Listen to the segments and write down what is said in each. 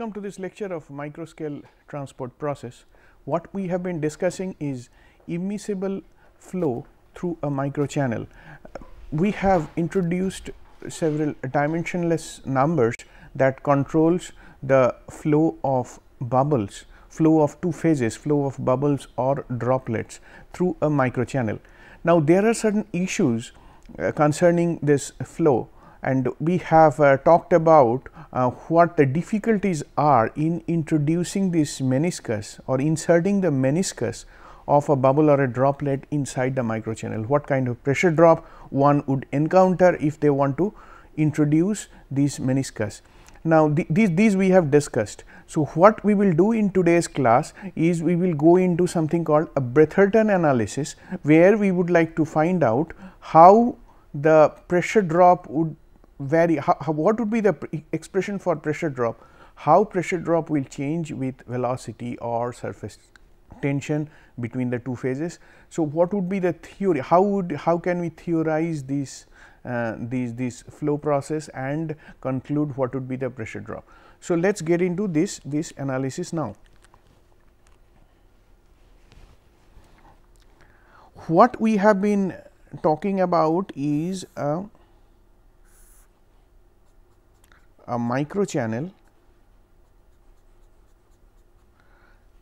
Welcome to this lecture of microscale transport process. What we have been discussing is immiscible flow through a microchannel. We have introduced several dimensionless numbers that controls the flow of bubbles, flow of two phases, flow of bubbles or droplets through a microchannel. Now, there are certain issues concerning this flow, and we have talked about what the difficulties are in introducing this meniscus or inserting the meniscus of a bubble or a droplet inside the microchannel. What kind of pressure drop one would encounter if they want to introduce this meniscus. Now, these we have discussed. So, what we will do in today's class is we will go into something called a Bretherton analysis, where we would like to find out how the pressure drop would vary, what would be the expression for pressure drop, how pressure drop will change with velocity or surface tension between the two phases. So, what would be the theory, how can we theorize this flow process and conclude what would be the pressure drop. So, let us get into this analysis now. What we have been talking about is a microchannel,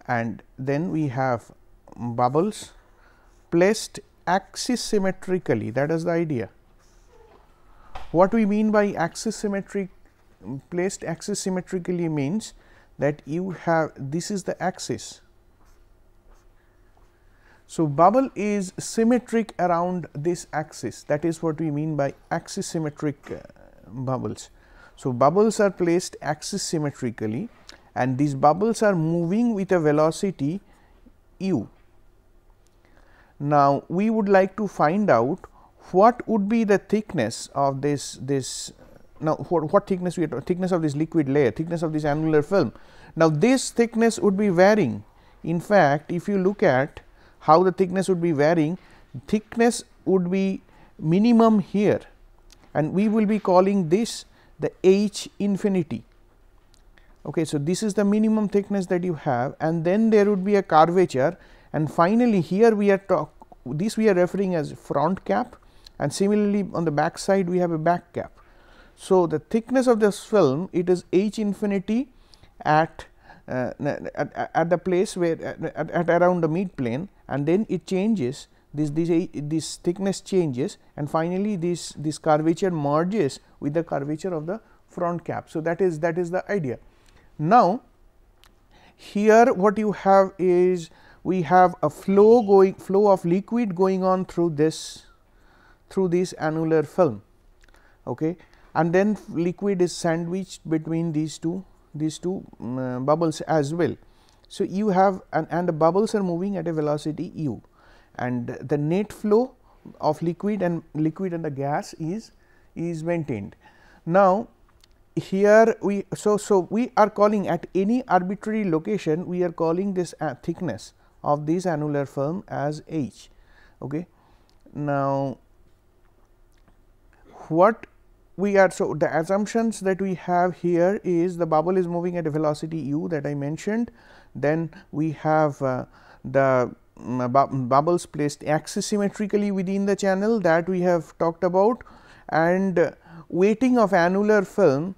and then we have bubbles placed axis symmetrically. That is the idea. What we mean by axis symmetric, placed axis symmetrically means that you have, this is the axis. So, bubble is symmetric around this axis, that is what we mean by axis symmetric bubbles. So, bubbles are placed axis symmetrically and these bubbles are moving with a velocity u. Now, we would like to find out what would be the thickness of this now what thickness we are talking, thickness of this liquid layer, thickness of this annular film. Now, this thickness would be varying. In fact, if you look at how the thickness would be varying, thickness would be minimum here, and we will be calling this the H infinity. Okay, so, this is the minimum thickness that you have, and then there would be a curvature, and finally, here we are this we are referring as front cap, and similarly on the back side we have a back cap. So, the thickness of this film, it is H infinity at the place where at around the mid plane, and then it changes, this thickness changes, and finally, this curvature merges with the curvature of the front cap. So, that is the idea. Now, here what you have is we have a flow of liquid going on through this annular film, okay, and then liquid is sandwiched between these two bubbles as well. So, you have and the bubbles are moving at a velocity u, and the net flow of liquid and the gas is maintained. Now, here we we are calling at any arbitrary location, we are calling this thickness of this annular film as h. Okay. Now, what we are, so the assumptions that we have here is the bubble is moving at a velocity u that I mentioned. Then we have the bubbles placed axis symmetrically within the channel, that we have talked about, and weighting of annular film,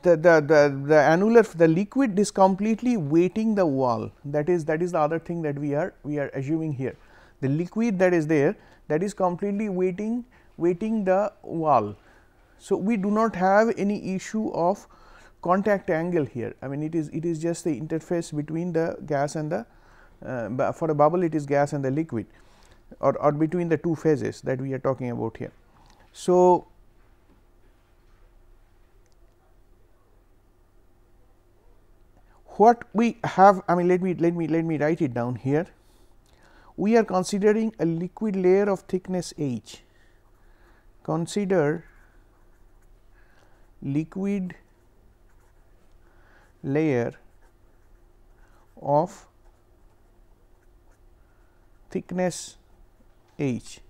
the liquid is completely weighting the wall. That is the other thing that we are assuming here. The liquid that is there, that is completely weighting the wall. So, we do not have any issue of contact angle here. I mean, it is just the interface between the gas and the for a bubble, it is gas and the liquid, or between the two phases that we are talking about here. So, what we have, I mean, let me write it down here. We are considering a liquid layer of thickness h. Consider liquid layer of thickness h.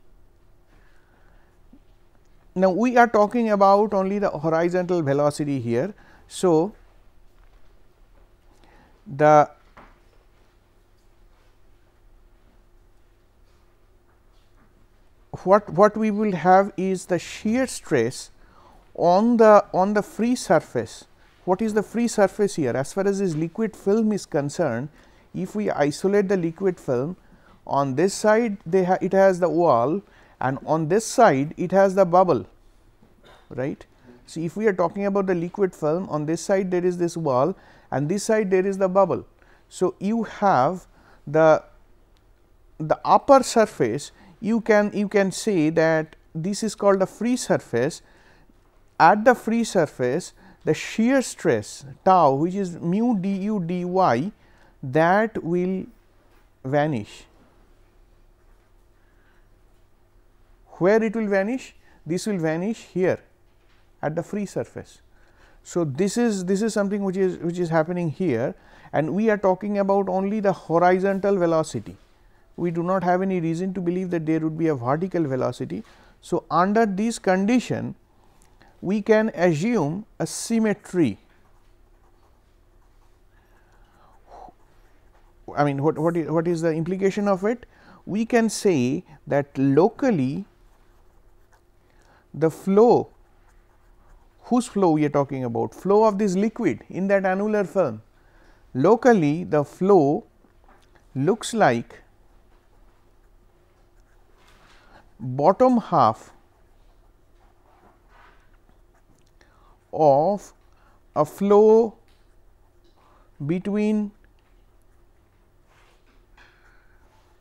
now we are talking about only the horizontal velocity here. So, the what we will have is the shear stress on the free surface. What is the free surface here? As far as this liquid film is concerned, if we isolate the liquid film, on this side it has the wall, and on this side it has the bubble, right. So, if we are talking about the liquid film, on this side there is this wall and this side there is the bubble. So, you have the upper surface, you can say that this is called the free surface. At the free surface, the shear stress tau, which is mu du dy, that will vanish. Where it will vanish? This will vanish here at the free surface. So, this is something which is happening here, and we are talking about only the horizontal velocity. We do not have any reason to believe that there would be a vertical velocity. So, under this condition, we can assume a symmetry. I mean, what is the implication of it? We can say that locally the flow, whose flow we are talking about? Flow of this liquid in that annular film. Locally the flow looks like bottom half of a flow between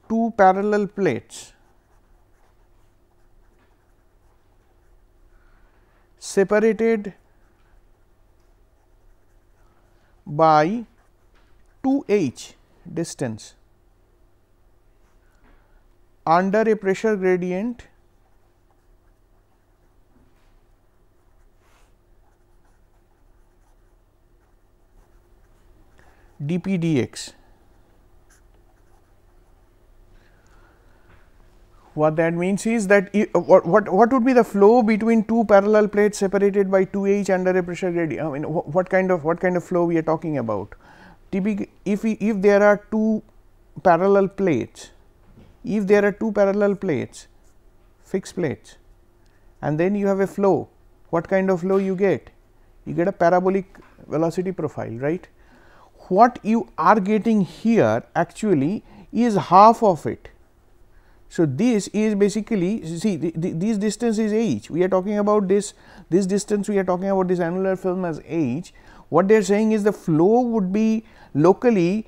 two parallel plates separated by 2h distance under a pressure gradient dp dx. What that means is that what would be the flow between two parallel plates separated by 2h under a pressure gradient? I mean, what kind of flow we are talking about? Typically, if there are two parallel plates, fixed plates, and then you have a flow, what kind of flow you get? You get a parabolic velocity profile, right? What you are getting here actually is half of it. So, this is basically, see, this distance is h. We are talking about this distance, we are talking about this annular film as h. What they are saying is the flow would be locally,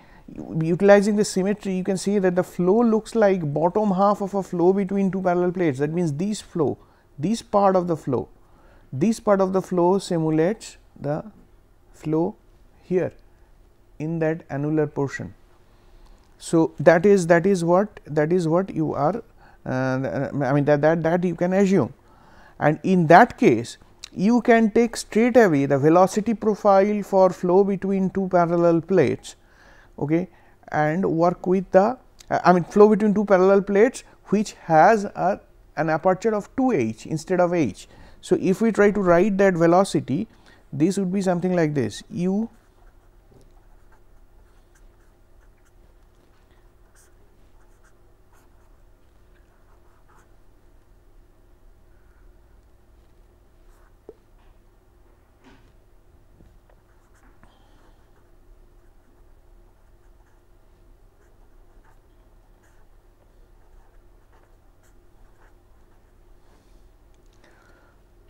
utilizing the symmetry, you can see that the flow looks like bottom half of a flow between two parallel plates. That means, this flow, this part of the flow simulates the flow here in that annular portion. So, that is what you are I mean that you can assume, and in that case you can take straight away the velocity profile for flow between two parallel plates, okay, and work with the I mean flow between two parallel plates which has an aperture of 2h instead of h. So, if we try to write that velocity, this would be something like this: u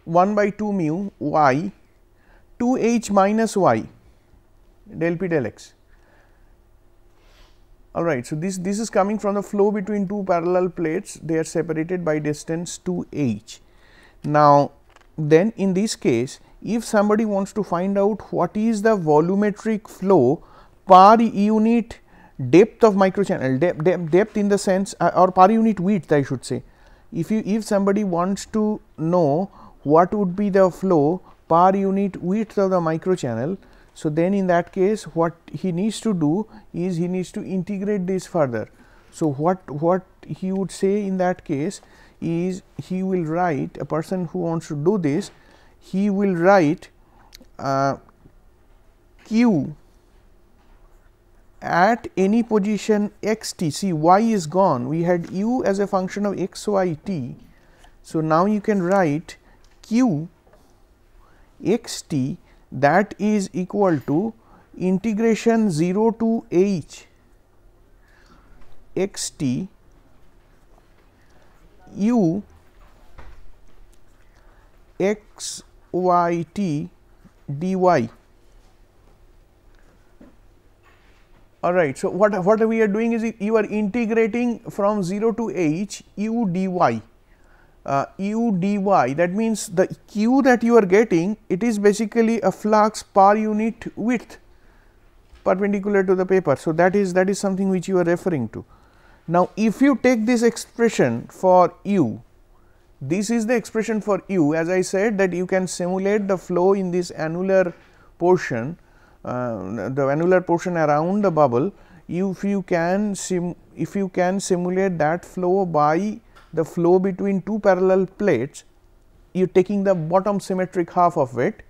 one by 2 mu y 2h minus y del p del x. All right. So, this is coming from the flow between two parallel plates, they are separated by distance 2h. Now, then in this case, if somebody wants to find out what is the volumetric flow per unit depth of microchannel, depth in the sense or per unit width, I should say. If somebody wants to know what would be the flow per unit width of the microchannel, so then in that case what he needs to do is he needs to integrate this further. So, what he would say in that case, is he will write, a person who wants to do this, he will write q at any position x t. See, y is gone, we had u as a function of x y t. So, now you can write q x t, that is equal to integration 0 to h x t u x y t dy. All right. So, what we are doing is you are integrating from 0 to h u dy, u dy, that means the q that you are getting, it is basically a flux per unit width perpendicular to the paper. So, that is something which you are referring to. Now, if you take this expression for u, this is the expression for u, as I said that you can simulate the flow in this annular portion, the annular portion around the bubble. If you can simulate that flow by the flow between two parallel plates, you are taking the bottom symmetric half of it.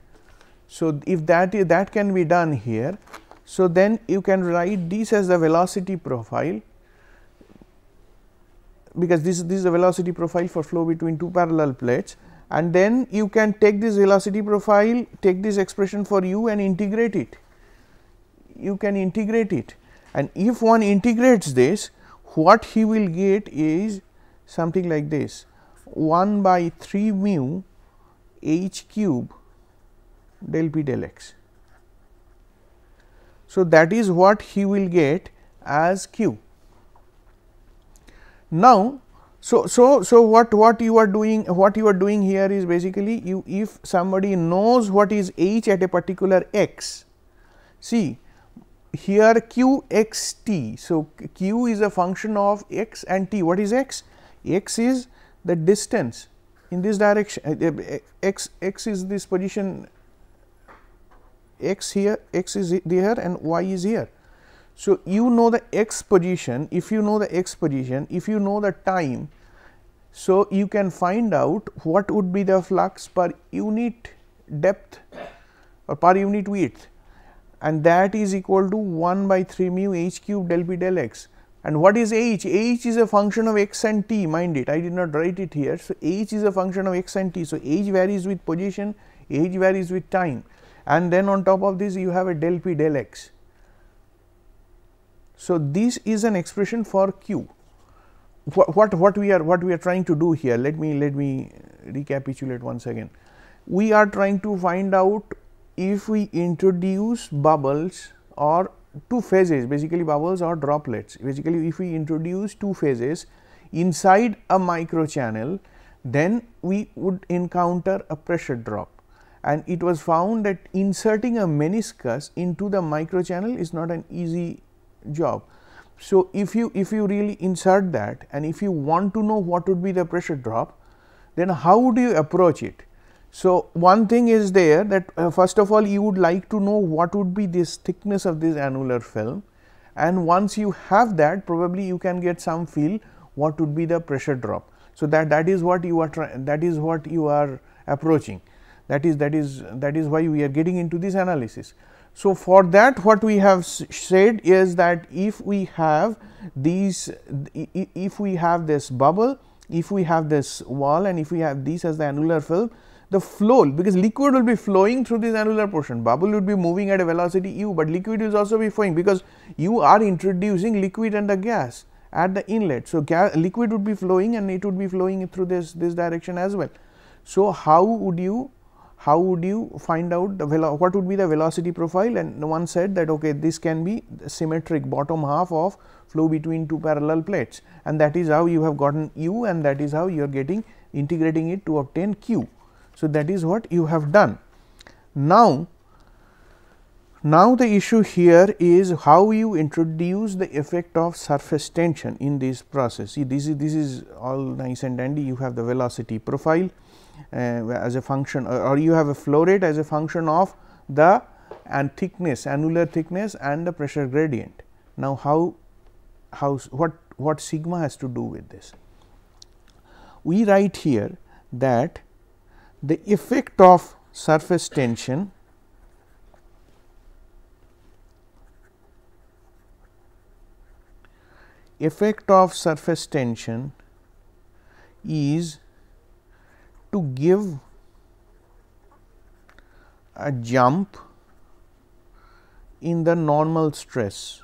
So, if that can be done here, so then you can write this as the velocity profile, because this is the velocity profile for flow between two parallel plates, and then you can take this velocity profile, take this expression for u and integrate it. You can integrate it, and if one integrates this, what he will get is something like this, 1 by 3 mu h cube del p del x. So, that is what he will get as q. Now, so what you are doing here is basically, if somebody knows what is h at a particular x, see here q x t. So, q is a function of x and t. What is x? X is the distance in this direction, x is this position, x here, x is there and y is here. So, you know the x position, if you know the x position, if you know the time, so you can find out what would be the flux per unit depth or per unit width, and that is equal to 1 by 3 mu h cube del p del x. And what is h? H is a function of x and t, mind it, I did not write it here. So, h is a function of x and t. So, h varies with position, h varies with time, and then on top of this you have a del p del x. So, this is an expression for q. What we are trying to do here, let me recapitulate once again. We are trying to find out if we introduce bubbles or two phases, basically bubbles or droplets. Basically, if we introduce two phases inside a microchannel, then we would encounter a pressure drop, and it was found that inserting a meniscus into the microchannel is not an easy job. So, if you really insert that, and if you want to know what would be the pressure drop, then how would you approach it? So, one thing is there that first of all you would like to know what would be this thickness of this annular film, and once you have that, probably you can get some feel what would be the pressure drop. So, that is what you are approaching, that is why we are getting into this analysis. So, for that what we have said is that if we have these, if we have this bubble, if we have this wall, and if we have this as the annular film, the flow, because liquid will be flowing through this annular portion, bubble would be moving at a velocity u, but liquid will also be flowing, because you are introducing liquid and the gas at the inlet. So, liquid would be flowing and it would be flowing through this direction as well. So, how would you find out what would be the velocity profile? And one said that okay, this can be symmetric bottom half of flow between two parallel plates, and that is how you have gotten u, and that is how you are getting integrating it to obtain q. So, that is what you have done. Now the issue here is how you introduce the effect of surface tension in this process. See, this is all nice and dandy. You have the velocity profile as a function, or you have a flow rate as a function of the thickness, annular thickness, and the pressure gradient. Now, what sigma has to do with this? we write here that the effect of surface tension is to give a jump in the normal stress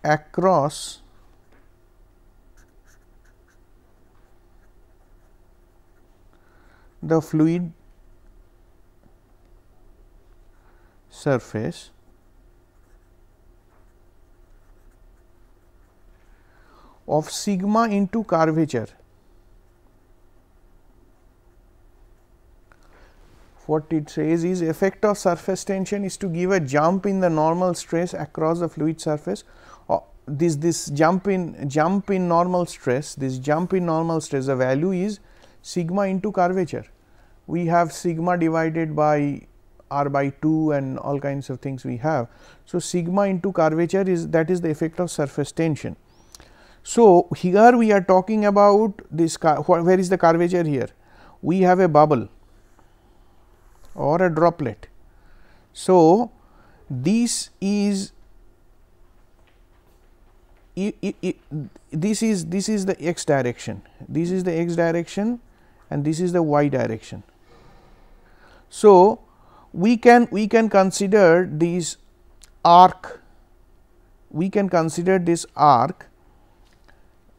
across the fluid surface of sigma into curvature. What it says is effect of surface tension is to give a jump in the normal stress across the fluid surface. This jump in normal stress, the value is sigma into curvature. We have sigma divided by r by 2 and all kinds of things we have. So, sigma into curvature is the effect of surface tension. So, here we are talking about this where is the curvature here? We have a bubble or a droplet. So, this is this is the x direction, this is the x direction and this is the y direction. So, we can consider this arc,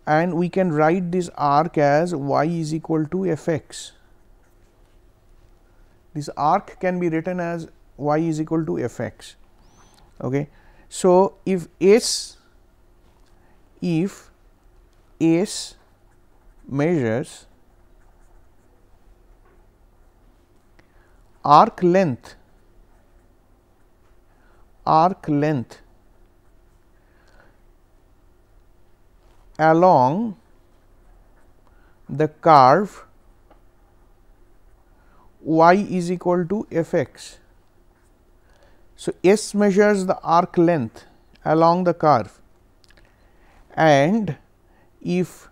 and we can write this arc as y is equal to f x. This arc can be written as y is equal to f x. Okay. So, if S measures arc length along the curve y is equal to f x. So, S measures the arc length along the curve, and if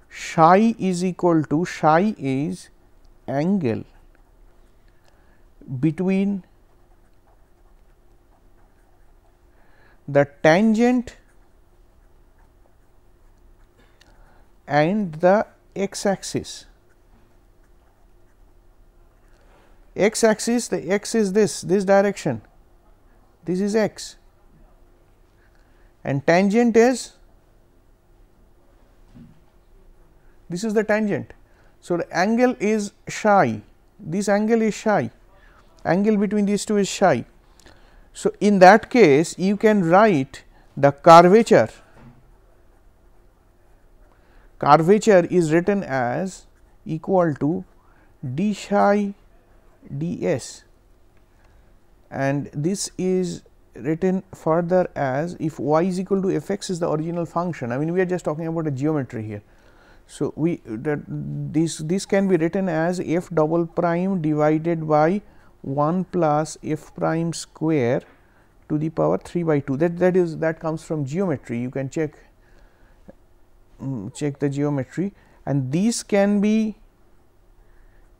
psi is equal to, psi is angle between the tangent and the x axis. X axis, the x is this direction, this is x, and tangent is, this is the tangent. So, the angle is psi, this angle is psi, angle between these two is psi. So, in that case you can write the curvature is written as equal to d psi ds, and this is written further as, if y is equal to f x is the original function. I mean, we are just talking about a geometry here. So, this can be written as f double prime divided by 1 plus f prime square to the power 3 by 2. That comes from geometry. You can check the geometry, and these can be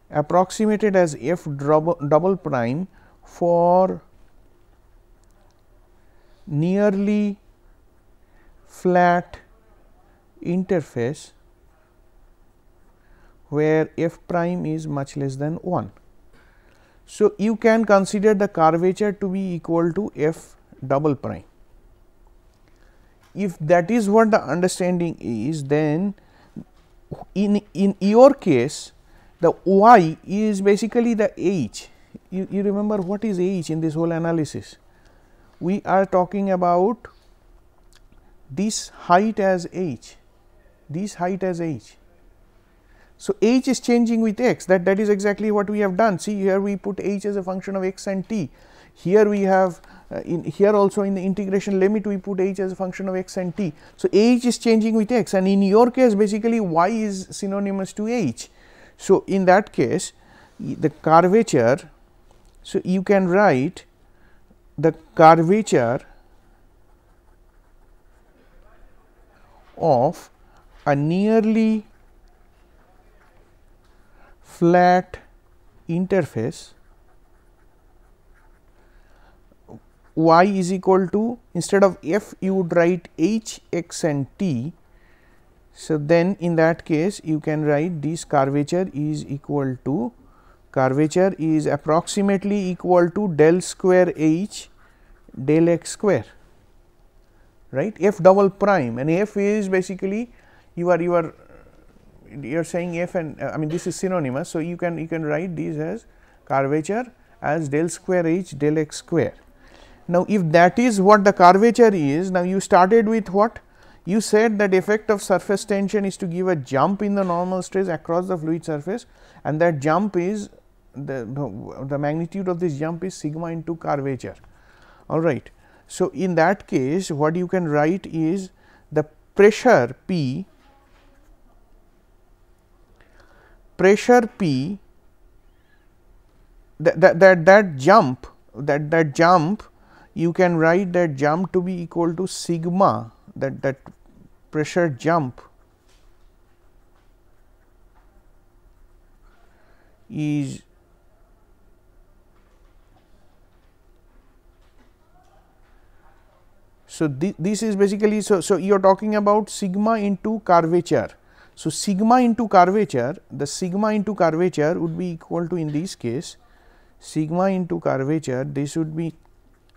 approximated as f double prime for nearly flat interface where f prime is much less than 1. So, you can consider the curvature to be equal to f double prime. If that is what the understanding is, then in your case the y is basically the h. You remember what is h in this whole analysis? We are talking about this height as h, this height as h. So, h is changing with x, that is exactly what we have done. See, here we put h as a function of x and t. Here we have here also in the integration limit we put h as a function of x and t. So, h is changing with x, and in your case basically y is synonymous to h. So, in that case the curvature, so you can write the curvature of a nearly flat interface y is equal to, instead of f you would write h, x and t. So, then in that case you can write this curvature is equal to, curvature is approximately equal to del square h del x square, right, f double prime, and f is basically you are saying f, and I mean this is synonymous. So, you can write this as curvature as del square h del x square. Now, if that is what the curvature is, now you started with what? You said that effect of surface tension is to give a jump in the normal stress across the fluid surface, and that jump is the magnitude of this jump is sigma into curvature. All right. So, in that case what you can write is the pressure P, that jump you can write that jump to be equal to sigma, that pressure jump is so this is basically, so you are talking about sigma into curvature. So, sigma into curvature, the sigma into curvature would be equal to, in this case, sigma into curvature, this would be,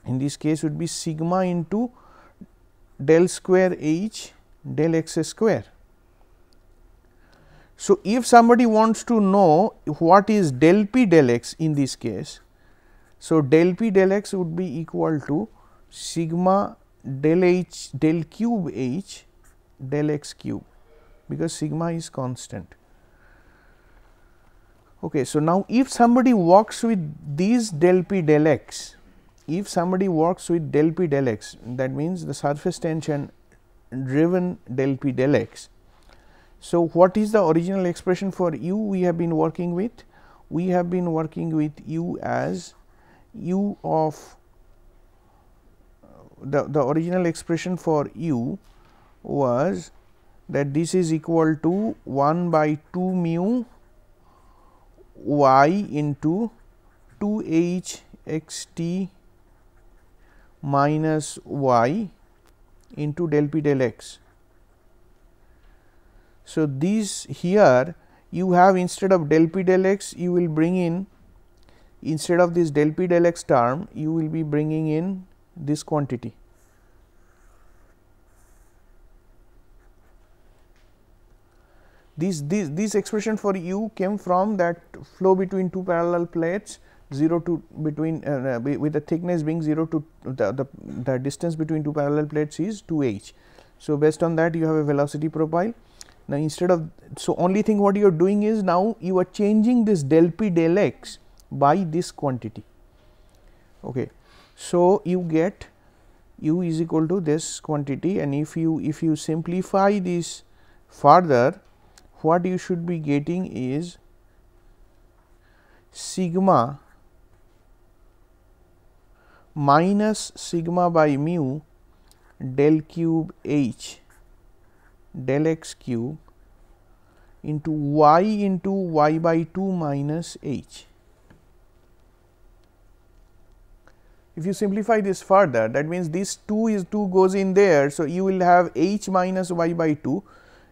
in this case would be sigma into del square h del x square. So, if somebody wants to know what is del p del x in this case, so del p del x would be equal to sigma del h del cube h del x cube, because sigma is constant. Okay, so, now if somebody works with these del p del x, if somebody works with del p del x, that means the surface tension driven del p del x. So, what is the original expression for u we have been working with? We have been working with u as u of the original expression for u was that this is equal to 1 by 2 mu y into 2 h x t minus y into del p del x. So, this here you have, instead of del p del x you will bring in, instead of this del p del x term you will be bringing in this quantity. This expression for u came from that flow between two parallel plates 0 to between with the thickness being 0 to the distance between two parallel plates is 2 h. So, based on that you have a velocity profile. Now, instead of, so only thing what you are doing is now you are changing this del p del x by this quantity. Okay. So, you get u is equal to this quantity, and if you simplify this further, what you should be getting is sigma minus sigma by mu del cube h del x cube into y by 2 minus h. If you simplify this further, that means this 2 goes in there. So, you will have h minus y by 2.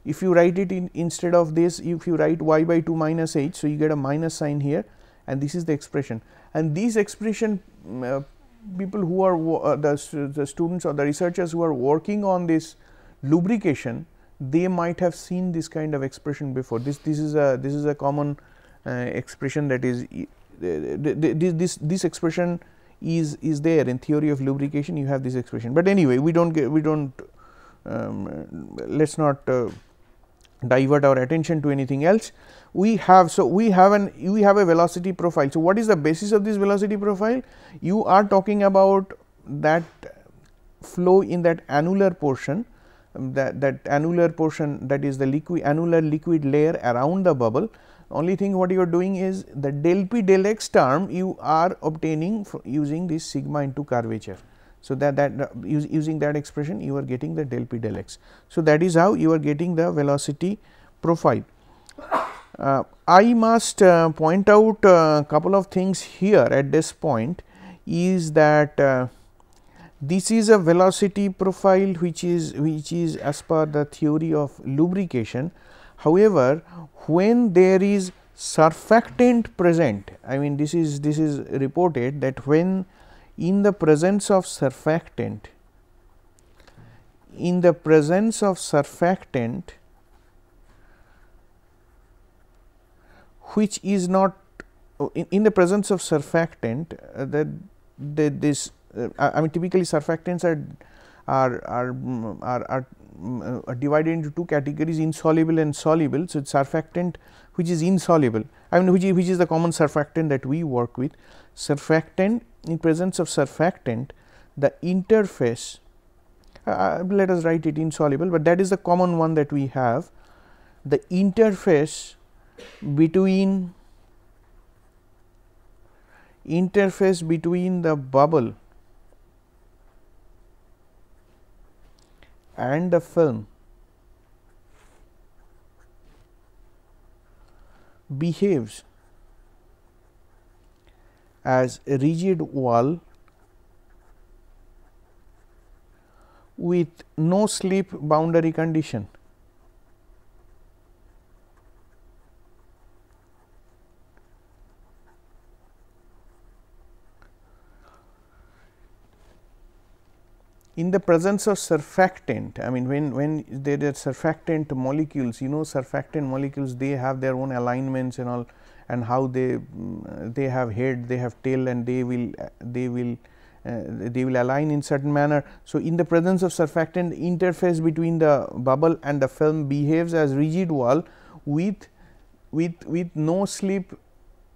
If you write it in, instead of this, if you write y by 2 minus h, so you get a minus sign here, and this is the expression. And this expression, people who are the students or the researchers who are working on this lubrication, they might have seen this kind of expression before. This is a common expression, that is this expression is there in theory of lubrication. You have this expression, but anyway, let's not divert our attention to anything else. We have a velocity profile. So, what is the basis of this velocity profile? You are talking about that flow in that annular portion, that annular portion, that is the annular liquid layer around the bubble. Only thing what you are doing is the del p del x term you are obtaining using this sigma into curvature. So, using that expression you are getting the del p del x. So, that is how you are getting the velocity profile. I must point out a couple of things here at this point is that this is a velocity profile which is as per the theory of lubrication. However, when there is surfactant present, I mean this is reported that when in the presence of surfactant, which is not in the presence of surfactant that this I mean typically surfactants are divided into two categories, insoluble and soluble. So, surfactant which is insoluble, I mean which is the common surfactant that we work with. Surfactant, in presence of surfactant, the interface, let us write it insoluble, but that is the common one that we have. The interface between the bubble and the film behaves as a rigid wall with no slip boundary condition. In the presence of surfactant, I mean when there are surfactant molecules, surfactant molecules, they have their own alignments and all, and how they have head, they have tail, and they will align in certain manner. So, in the presence of surfactant, the interface between the bubble and the film behaves as rigid wall with no slip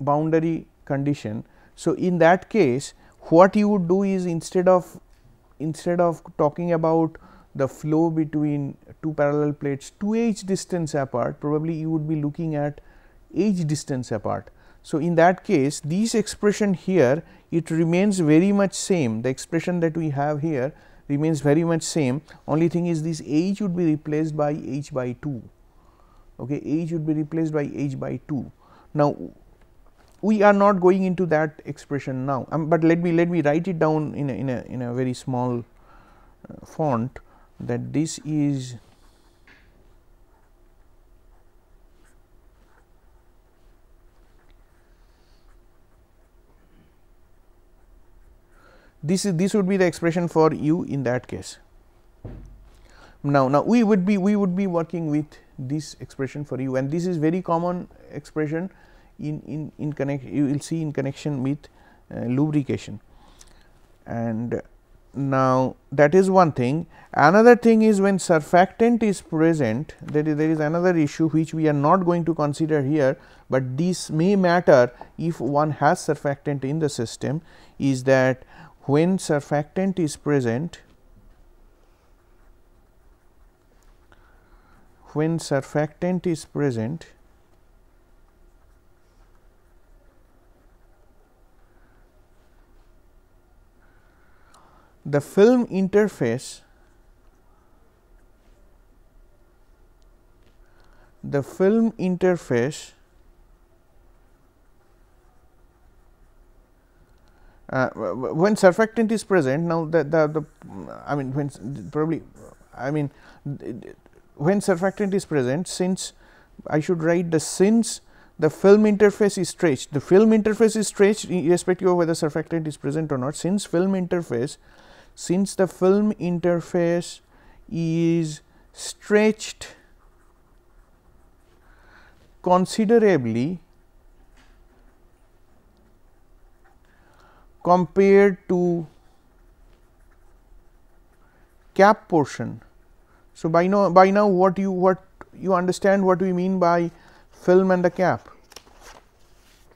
boundary condition. So, in that case, what you would do is instead of talking about the flow between two parallel plates 2h distance apart, probably you would be looking at h distance apart. So, in that case, this expression here, it remains very much same. The expression that we have here remains very much same. Only thing is this h would be replaced by h by 2. Okay, h would be replaced by h by 2. Now, we are not going into that expression now, but let me write it down in a very small font, that this is this would be the expression for u in that case. Now we would be working with this expression for u, and this is very common expression in connection, you will see in connection with lubrication. And now, that is one thing. Another thing is when surfactant is present, there is another issue which we are not going to consider here, but this may matter if one has surfactant in the system, is that when surfactant is present, the film interface when surfactant is present. Now, when surfactant is present, since I should write since the film interface is stretched, the film interface is stretched irrespective of whether surfactant is present or not. Since the film interface is stretched considerably compared to cap portion. So, by now what you understand what we mean by film and the cap.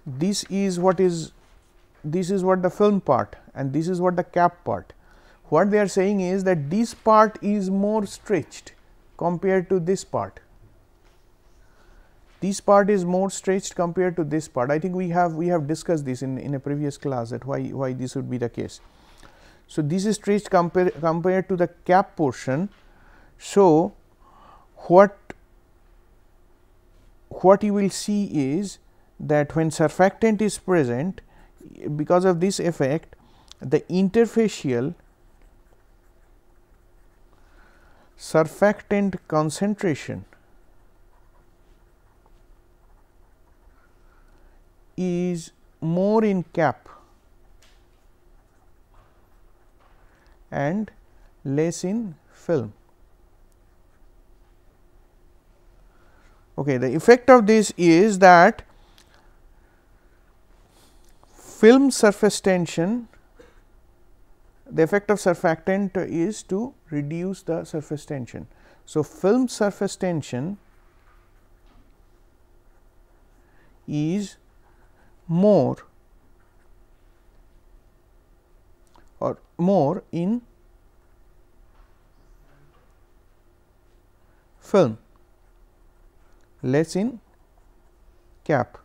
This is what the film part, and this is what the cap part. What they are saying is that this part is more stretched compared to this part. This part is more stretched compared to this part. I think we have discussed this in a previous class, that why this would be the case. So, this is stretched compared to the cap portion. So, what you will see is that when surfactant is present, because of this effect, the interfacial surfactant concentration is more in cap and less in film. Okay, the effect of this is that film surface tension, the effect of surfactant is to reduce the surface tension. So, film surface tension is more in film, less in cap.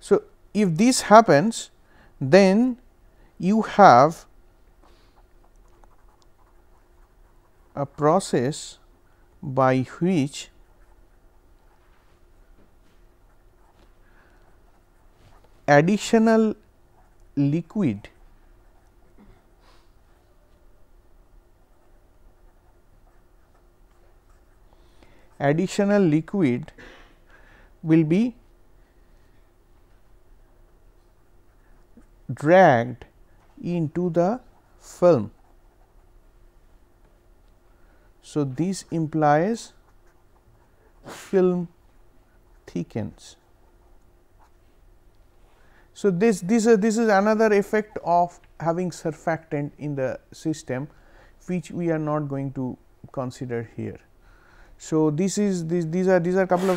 So, if this happens, then you have a process by which additional liquid will be dragged into the film. So, this implies film thickens. So, this is another effect of having surfactant in the system, which we are not going to consider here. So, these are couple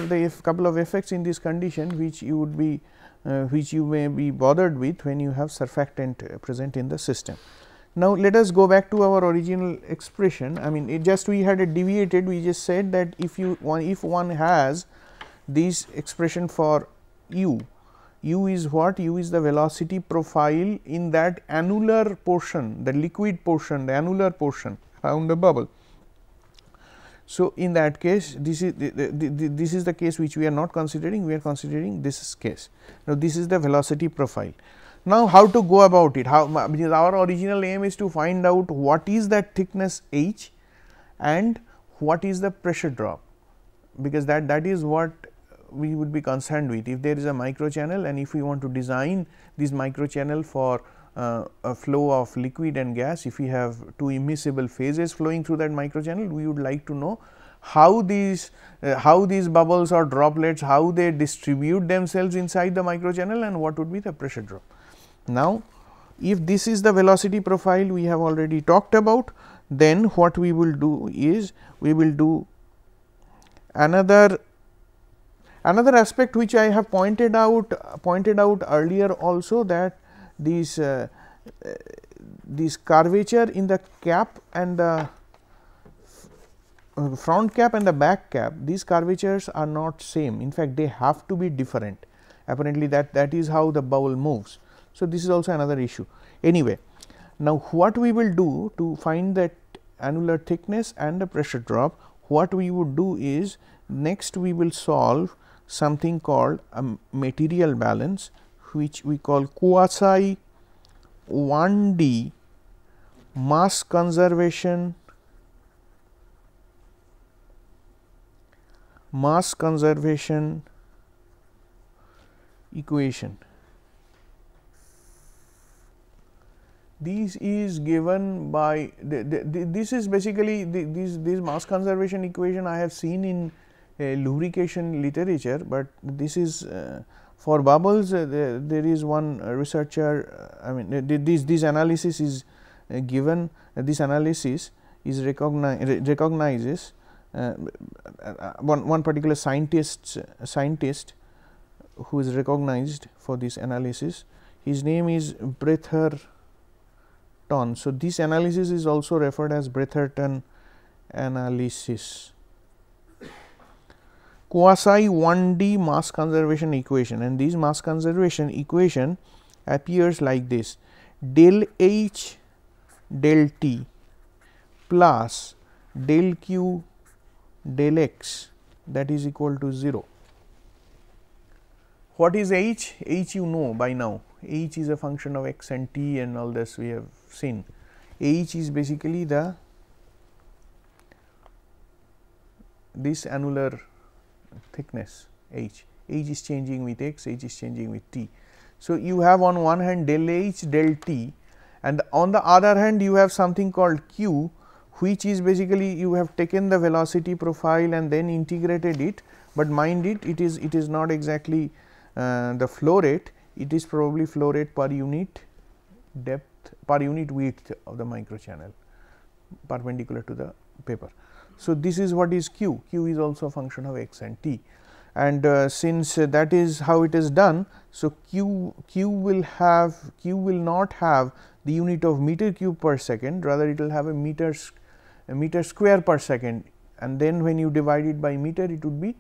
of effects in this condition which you would be which you may be bothered with when you have surfactant present in the system. Now, let us go back to our original expression. I mean, it just we had a deviated, we just said that if one has this expression for u is what? U is the velocity profile in that annular portion, the liquid portion, the annular portion around the bubble. So, in that case, this is the case which we are not considering, we are considering this case. Now, this is the velocity profile. Now, how to go about it? Because our original aim is to find out what is that thickness h and what is the pressure drop, because that is what we would be concerned with. If there is a microchannel and if we want to design this microchannel for a flow of liquid and gas, if we have two immiscible phases flowing through that microchannel, we would like to know how these bubbles or droplets, how they distribute themselves inside the microchannel and what would be the pressure drop. Now, if this is the velocity profile we have already talked about, then what we will do is we will do another aspect which I have pointed out earlier also, that these curvature in the cap and the front cap and the back cap, these curvatures are not same. In fact, they have to be different. Apparently, that is how the bubble moves. So, this is also another issue. Anyway, now what we will do to find that annular thickness and the pressure drop, what we would do is next we will solve something called a material balance, which we call quasi 1D mass conservation equation. This is given by this is basically this mass conservation equation I have seen in lubrication literature, but this is for bubbles. There is one researcher, I mean this analysis is given, this analysis is recognizes one particular scientist who is recognized for this analysis. His name is Bretherton. So, this analysis is also referred as Bretherton analysis. Quasi 1D mass conservation equation, and this mass conservation equation appears like this: del H del T plus del Q del X, that is equal to 0. What is H? H you know by now. H is a function of x and t and all this we have seen. H is basically this annular thickness H. H is changing with x, H is changing with t. So, you have on one hand del H del T, and on the other hand you have something called Q, which is basically you have taken the velocity profile and then integrated it, but mind it, it is not exactly the flow rate, it is probably flow rate per unit depth, per unit width of the microchannel perpendicular to the paper. So, this is what is Q. Q is also a function of x and t, and since that is how it is done. So, Q will not have the unit of meter cube per second, rather it will have a meter square per second, and then when you divide it by meter, it would be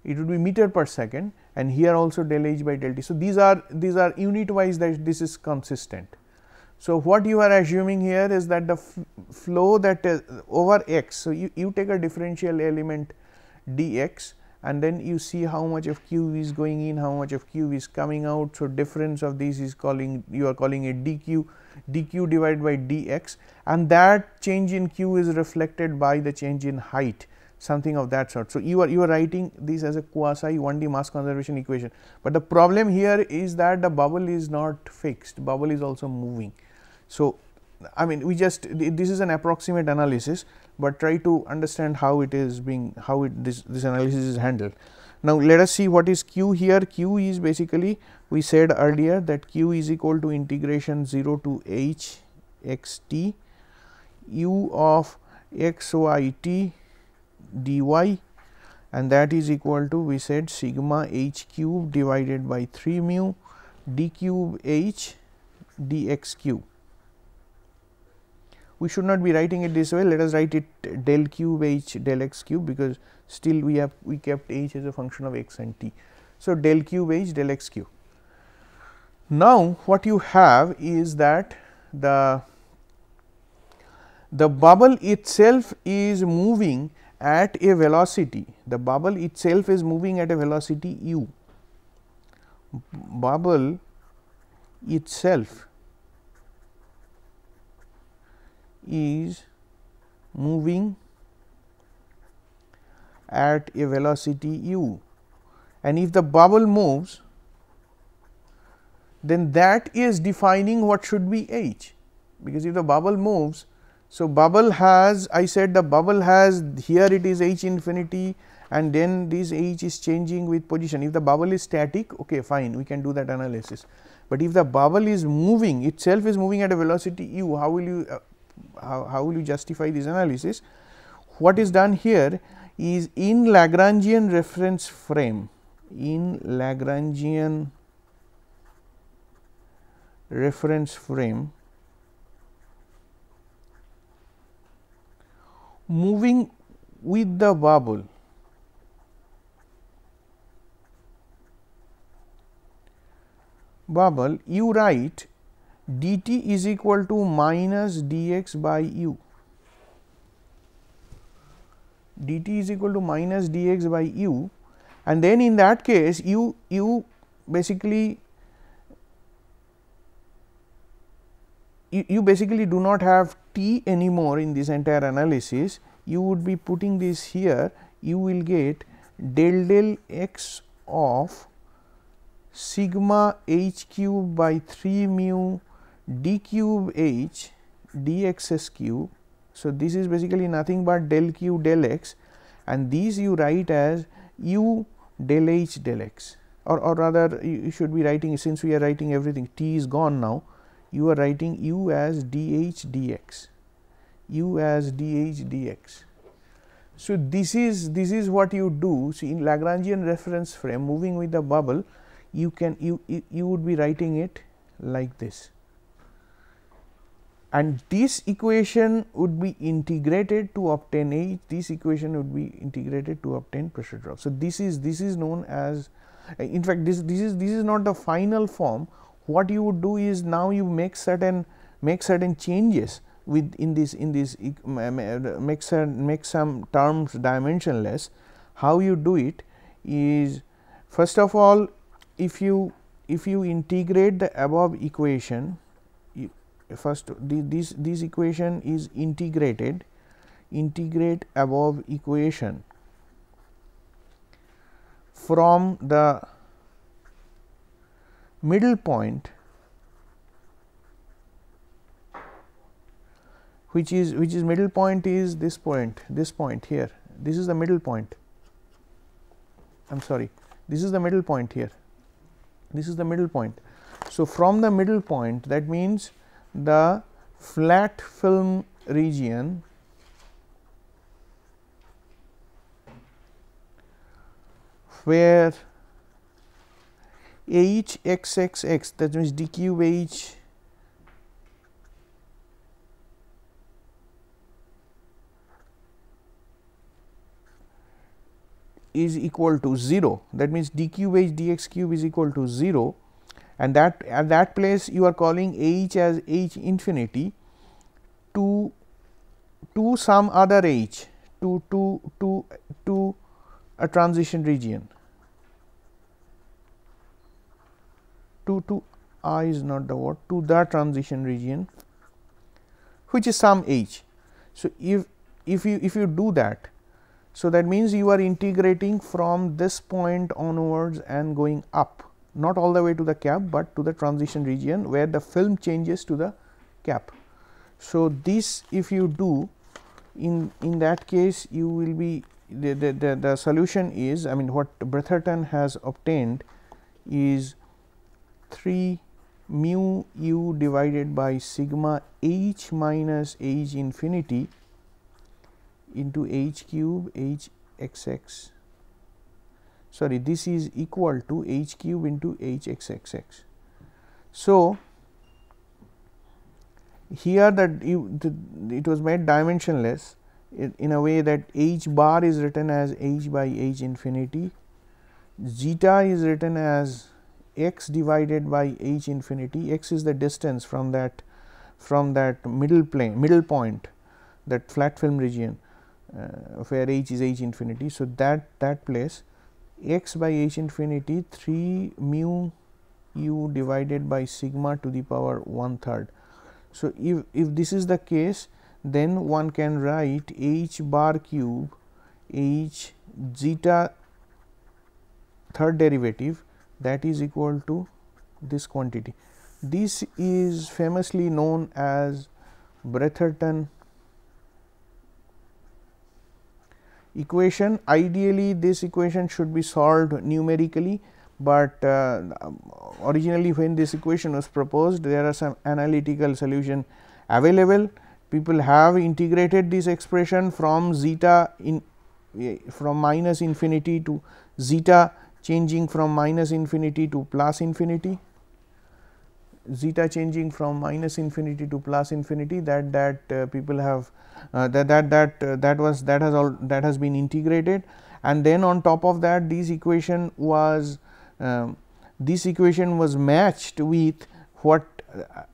meter per second, and here also del H by del T. So, these are unit wise, that this is consistent. So, what you are assuming here is that the flow that is over x. So, you take a differential element dx, and then you see how much of q is going in, how much of q is coming out. So, difference of these is you are calling it dq divided by dx, and that change in q is reflected by the change in height, something of that sort. So, you are writing this as a quasi 1D mass conservation equation, but the problem here is that the bubble is not fixed, bubble is also moving. So, I mean this is an approximate analysis, but try to understand how it is being, this analysis is handled. Now, let us see what is Q here. Q is basically, we said earlier that Q is equal to integration 0 to h x t u of x y t dy, and that is equal to, we said, sigma h cube divided by 3 mu d cube h dx cube. We should not be writing it this way, let us write it del cube h del x cube, because still we kept h as a function of x and t. So, del cube h del x cube. Now, what you have is that the bubble itself is moving at a velocity, the bubble itself is moving at a velocity u. Bubble itself is moving at a velocity u, and if the bubble moves, then that is defining what should be h, because if the bubble moves, so bubble has, I said the bubble has, here it is h infinity, and then this h is changing with position. If the bubble is static, okay, fine, we can do that analysis, but if the bubble is moving, itself is moving at a velocity u, how will you how will you justify this analysis? What is done here is, in Lagrangian reference frame, moving with the bubble, you write dt is equal to minus dx by u, dt is equal to minus dx by u, and then in that case you basically you basically do not have t anymore in this entire analysis. You would be putting this here, you will get del x of sigma h cube by 3 mu d cube h dx cube. So, this is basically nothing but del q del x, and these you write as u del h del x, or rather you should be writing, since we are writing everything, t is gone now, you are writing u as dh dx, u as dh dx. So, this is what you do. See, in Lagrangian reference frame, moving with the bubble, you would be writing it like this, and this equation would be integrated to obtain h, this equation would be integrated to obtain pressure drop. So, this is known as, in fact, this is not the final form. what you would do is now you make certain changes with in this make some terms dimensionless. How you do it is, first of all, if you integrate the above equation, first this equation is integrate above equation from the middle point, which is middle point is this point here. This is the middle point. I am sorry, this is the middle point here. This is the middle point. So, from the middle point, that means the flat film region where h x x x, that means d cube h is equal to 0, that means d cube h dx cube is equal to 0, and that at that place you are calling h as h infinity to some other h, to a transition region, to I is not the word, to the transition region, which is some h. So, if you do that, so that means you are integrating from this point onwards and going up, not all the way to the cap, but to the transition region where the film changes to the cap. So, this if you do, in that case you will be the solution is, I mean, what Bretherton has obtained is 3 mu u divided by sigma h minus h infinity into h cube h x x. Sorry, this is equal to h cube into h x x x. So, here that it was made dimensionless in a way that h bar is written as h by h infinity, zeta is written as x divided by h infinity. X is the distance from that middle point, that flat film region where h is h infinity. So, that place x by h infinity 3 mu u divided by sigma to the power 1/3. So, if this is the case, then one can write h bar cube h zeta third derivative, that is equal to this quantity. This is famously known as Bretherton equation. Ideally, this equation should be solved numerically, but originally when this equation was proposed, there are some analytical solution available. People have integrated this expression from zeta from minus infinity to zeta, changing from minus infinity to plus infinity, zeta changing from minus infinity to plus infinity, that people have that has been integrated, and then on top of that this equation was matched with what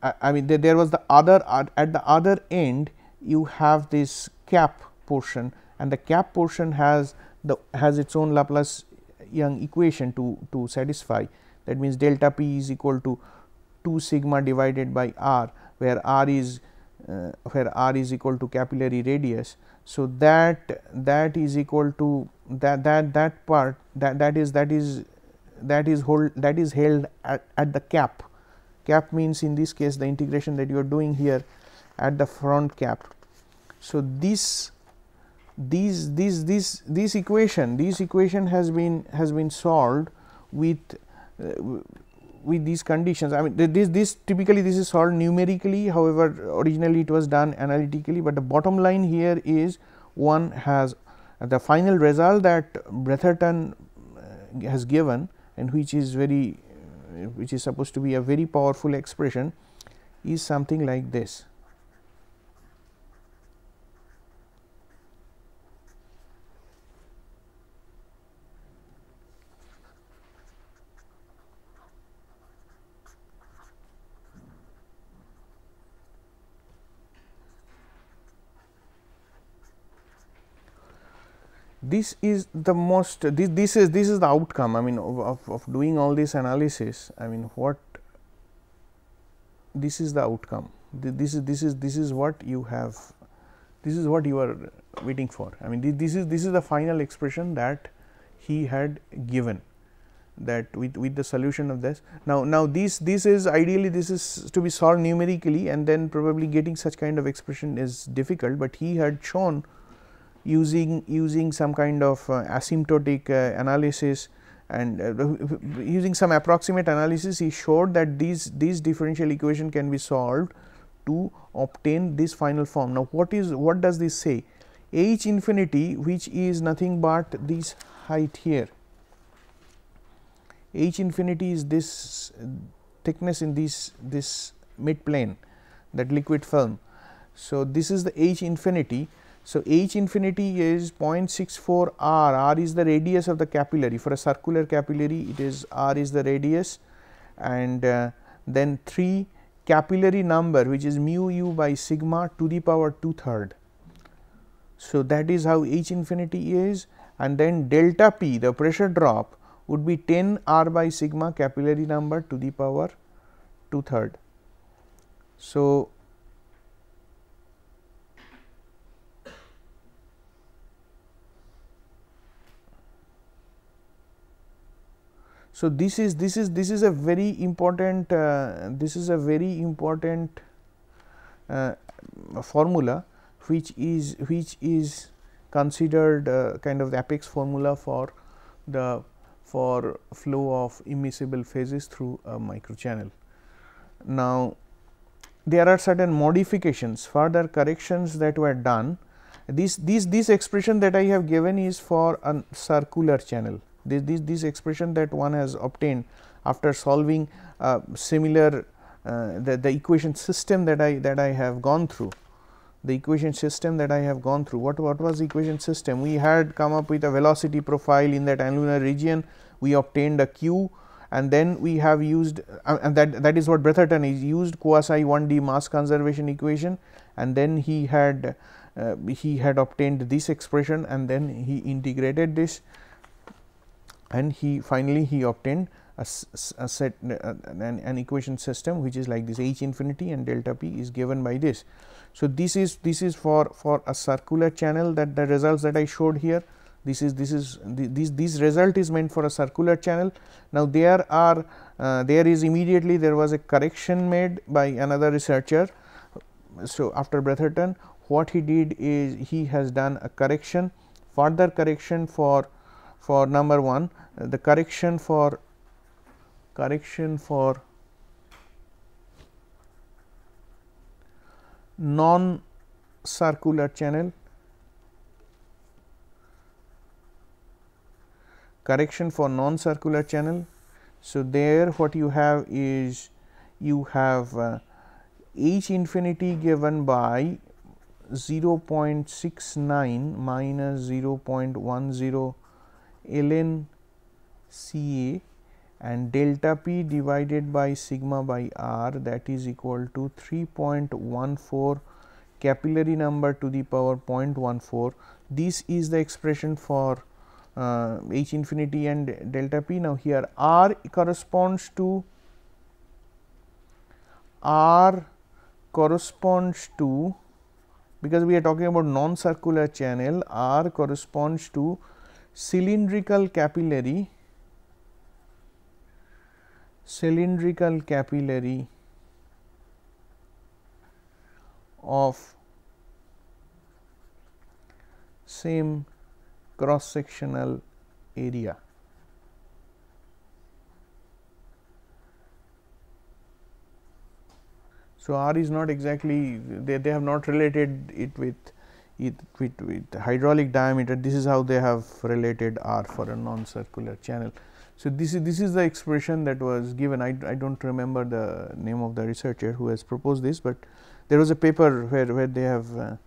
I mean, there was the other at the other end you have this cap portion, and the cap portion has its own Laplace-Young equation to satisfy. That means, delta p is equal to 2 sigma divided by r, where r is equal to capillary radius. So, that is equal to that part that is held at the cap. Cap means in this case the integration that you are doing here at the front cap. So, this equation has been solved with these conditions. I mean, this typically this is solved numerically. However, originally it was done analytically, but the bottom line here is one has the final result that Bretherton has given, and which is supposed to be a very powerful expression, is something like this. this is the most this is the outcome, I mean, of doing all this analysis. I mean, what this is the outcome, this is what you have, this is what you are waiting for. I mean, this is the final expression that he had given, that with the solution of this. Now this is ideally, this is to be solved numerically, and then probably getting such kind of expression is difficult, but he had shown using some kind of asymptotic analysis, and using some approximate analysis, he showed that these differential equation can be solved to obtain this final form. Now, what does this say? H infinity, which is nothing but this height here, H infinity is this thickness in this mid plane, that liquid film. So, this is the H infinity. So, H infinity is 0.64 r, r is the radius of the capillary. For a circular capillary, it is r is the radius, and then 3 capillary number, which is mu u by sigma to the power 2/3. So, that is how H infinity is, and then delta p, the pressure drop, would be 10 r by sigma capillary number to the power 2/3. So, this is a very important formula, which is considered kind of the apex formula for flow of immiscible phases through a microchannel. Now, there are certain modifications, further corrections that were done. This expression that I have given is for a circular channel. This expression that one has obtained after solving similar the equation system that I have gone through. The equation system that I have gone through. What was the equation system? We had come up with a velocity profile in that annular region. We obtained a q, and then we have used and that is what Bretherton is used, quasi 1D mass conservation equation, and then he had obtained this expression, and then he integrated this, and he finally obtained a set an equation system which is like this. H infinity and delta p is given by this. So, this is for a circular channel, that the results that I showed here. This result is meant for a circular channel. Now, there was a correction made by another researcher. So, after Bretherton, what he did is he has done a correction, further correction for number 1, the correction for non circular channel, correction for non circular channel. So, there what you have is you have H infinity given by 0.69 minus 0.10 ln Ca, and delta p divided by sigma by r, that is equal to 3.14 capillary number to the power 0.14. This is the expression for H infinity and delta p. Now, here r corresponds to because we are talking about non circular channel, r corresponds to cylindrical capillary of same cross sectional area. So, r is not exactly, they have not related it with hydraulic diameter. This is how they have related r for a non circular channel. So, this is the expression that was given. I do not remember the name of the researcher who has proposed this, but there was a paper where they have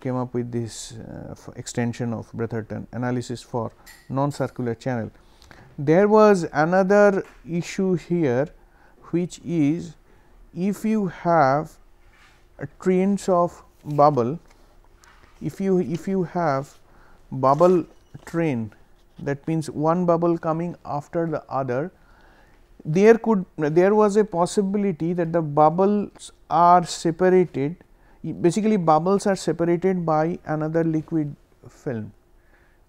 came up with this extension of Bretherton analysis for non circular channel. There was another issue here, which is if you have trains of bubble, if you have bubble train, that means one bubble coming after the other, there was a possibility that the bubbles are separated. Basically, bubbles are separated by another liquid film.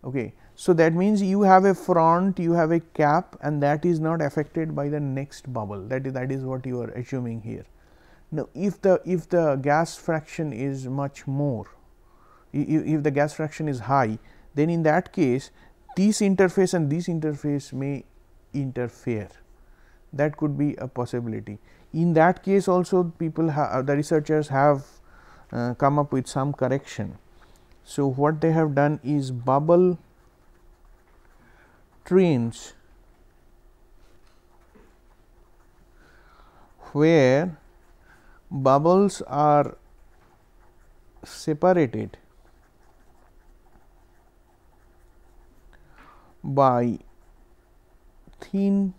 Okay. So, that means you have a front, you have a cap, and that is not affected by the next bubble. That is what you are assuming here. Now, if the gas fraction is much more, if the gas fraction is high, then in that case this interface and this interface may interfere. That could be a possibility. In that case also, the researchers have come up with some correction. So, what they have done is bubble trains where bubbles are separated by thin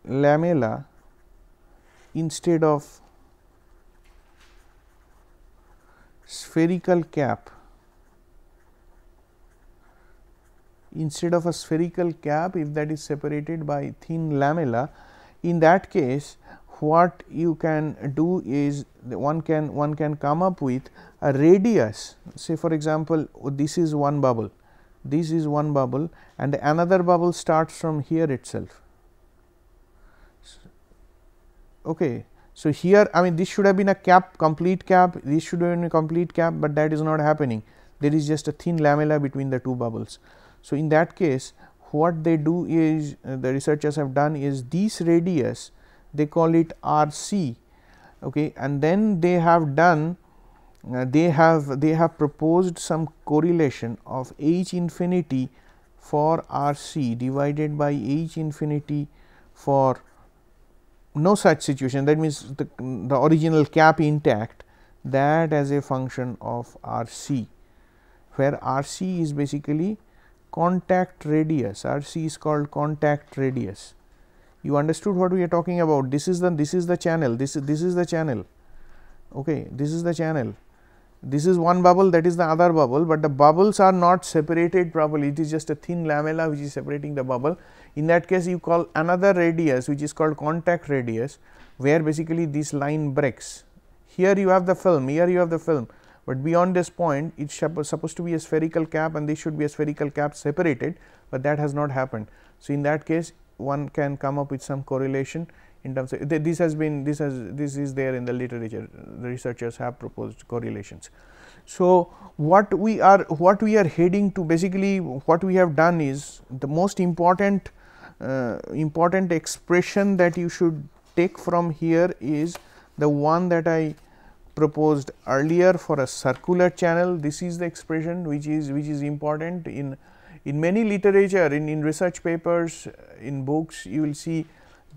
lamella instead of spherical cap. Instead of a spherical cap, if that is separated by thin lamella, in that case what you can do is one can come up with a radius. Say for example, this is one bubble, this is one bubble, and another bubble starts from here itself. Okay. So, here I mean this should have been a cap, complete cap, this should have been a complete cap, but that is not happening. There is just a thin lamella between the two bubbles. So, in that case what they do is the researchers have done is this radius, they call it RC, okay, and then they have done they have proposed some correlation of H infinity for RC divided by H infinity for no such situation. That means, the original cap intact, that as a function of RC, where RC is basically contact radius. RC is called contact radius. You understood what we are talking about? This is the channel. This is the channel. Okay, this is the channel. This is one bubble, that is the other bubble, but the bubbles are not separated properly. It is just a thin lamella which is separating the bubble. In that case, you call another radius which is called contact radius, where basically this line breaks. Here you have the film, here you have the film, but beyond this point it is supposed to be a spherical cap, and this should be a spherical cap separated, but that has not happened. So, in that case one can come up with some correlation in terms of this is there in the literature. The researchers have proposed correlations. So, what we are heading to, basically what we have done is the most important expression that you should take from here is the one that I proposed earlier for a circular channel. This is the expression which is important in many literature, in research papers, in books. You will see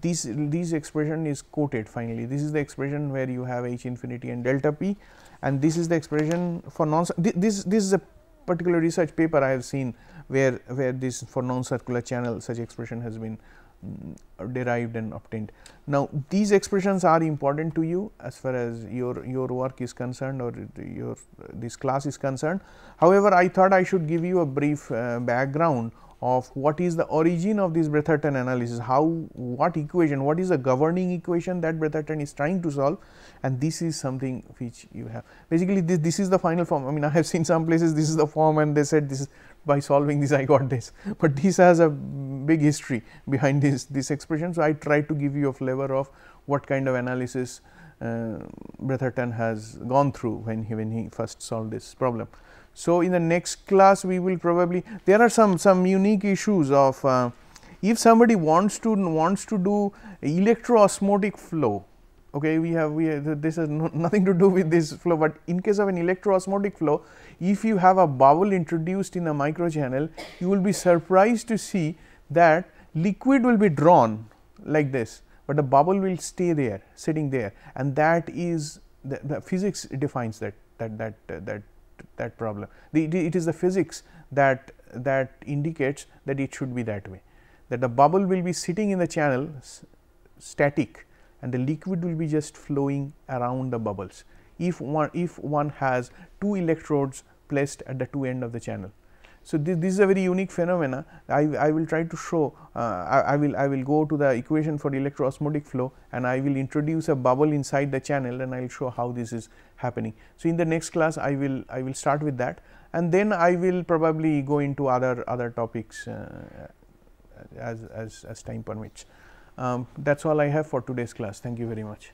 this expression is quoted finally. This is the expression where you have H infinity and delta p, and this is the expression for this is a particular research paper I have seen where this for non-circular channel such expression has been derived and obtained. Now, these expressions are important to you as far as your work is concerned or this class is concerned. However, I thought I should give you a brief background of what is the origin of this Bretherton analysis, what equation, what is the governing equation that Bretherton is trying to solve, and this is something which you have. Basically, this is the final form. I mean, I have seen some places this is the form and they said this is by solving this I got this, but this has a big history behind this expression. So, I try to give you a flavor of what kind of analysis Bretherton has gone through when he first solved this problem. So, in the next class we will probably, there are some unique issues of if somebody wants to do electroosmotic flow. Okay, we have this has nothing to do with this flow, but in case of an electroosmotic flow, if you have a bubble introduced in a microchannel, you will be surprised to see that liquid will be drawn like this, but the bubble will stay there, sitting there, and that is the physics defines that problem. It is the physics that indicates that it should be that way, that the bubble will be sitting in the channel static and the liquid will be just flowing around the bubbles. If one has two electrodes placed at the two end of the channel. So, this is a very unique phenomena. I will try to show, I will go to the equation for electroosmotic flow, and I will introduce a bubble inside the channel, and I will show how this is happening. So, in the next class I will start with that, and then I will probably go into other topics as time permits. That is all I have for today's class. Thank you very much.